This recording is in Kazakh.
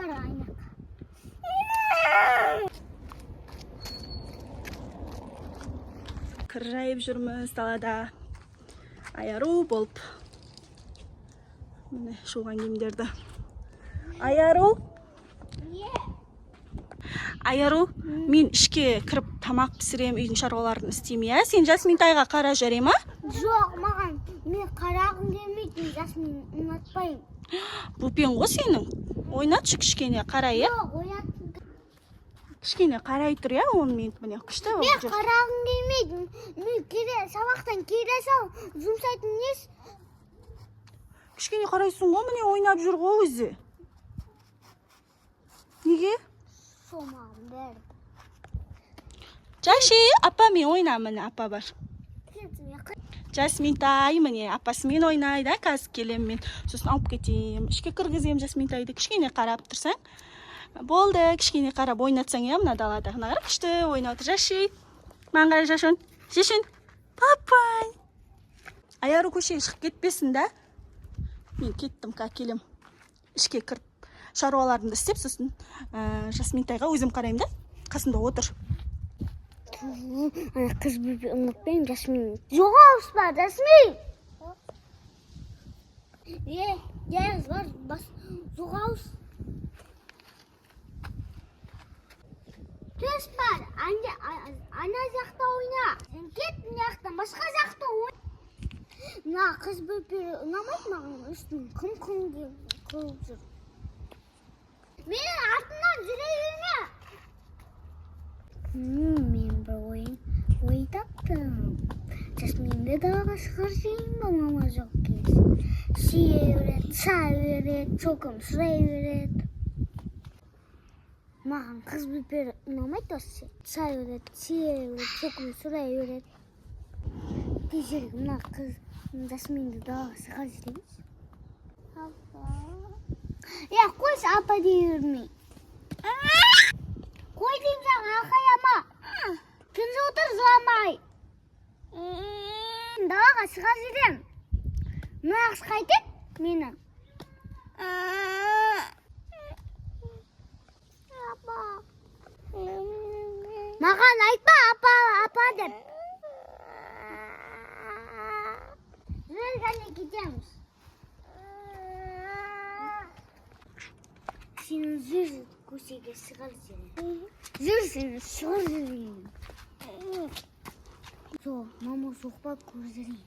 Qara aynak. Kırayıp жүрміз далада. Аяру болып. Міне шуған киімдерді. Аяру. Аяру, мен ішке кіріп тамақ пісірем, үйдің шаруаларын істеймін, иә? Сен Жасминтайға қара жүре ма? Жоқ, маған мен қарағым келмейді, Жасмин ұнатпаймын. Бупен ғой сенің. Ойнатшы кішкене қарай, иә? Жоқ, ойнат. Кішкене қарай тұр, иә? Оны мен міне күшті болып Мен жүр. қарағым келмейді. Мен сабақтан келе сал жұмсайтын нес. Кішкене қарайсың ғой, міне ойнап жүр ғой өзі. Неге? Сомағым бәрі. Жаши, апа мен ойнамын, апа бар. Жасминтай міне апасымен ойнайды, қазір келем мен. Сосын алып кетем, ішке кіргізем Жасминтайды. Кішкене қарап тұрсаң. Болды, кішкене қарап ойнатсаң, иә, мына далада. Нағыр күшті ойнап отыр. Жаши. Маған қарай Жашын. Жешін. Папай. Аяру көшеге шығып кетпесін да. Мен кеттім, келем. Ішке кіріп шаруаларымды істеп, сосын Жасминтайға өзім қараймын да. Қасында отыр. Қыз бөпе ұнатпаймын, Жасмин. Жоға ауыспа, Жасмин! Бар, жоға ауыс. Төс бар, ана жақта ойна. Сен кет, мына жақтан, басқа жақта ойна. Мына қыз бөпе ұнамайды маған, үстін қым-қым қылып жүр. Менің артымнан жүре берме. Мен бір ойын таптым. Жасминді далаға шығарсайын ба, мама жоқ кез. Сүйе береді, сай береді, чокым сұрай береді. Маған қыз бөпе ұнамайды осы. Сай береді, сүйе береді, чокым сұрай береді. Тезірек мына қыз Жасминді далаға шығар жейміз. Қойшы апа дей бермей. Қой дейм жаң, ақаяма. Күнді отыр жыламай. Далаға шығар жерем. Мынағыз қайтет мені. Маған айтпа апа деп. Жүр және кетеміз. Сенің жүр көшеге шығар жерем. Жүр сені шығар жерем. Жоқ, мама соқпа көрдірейін.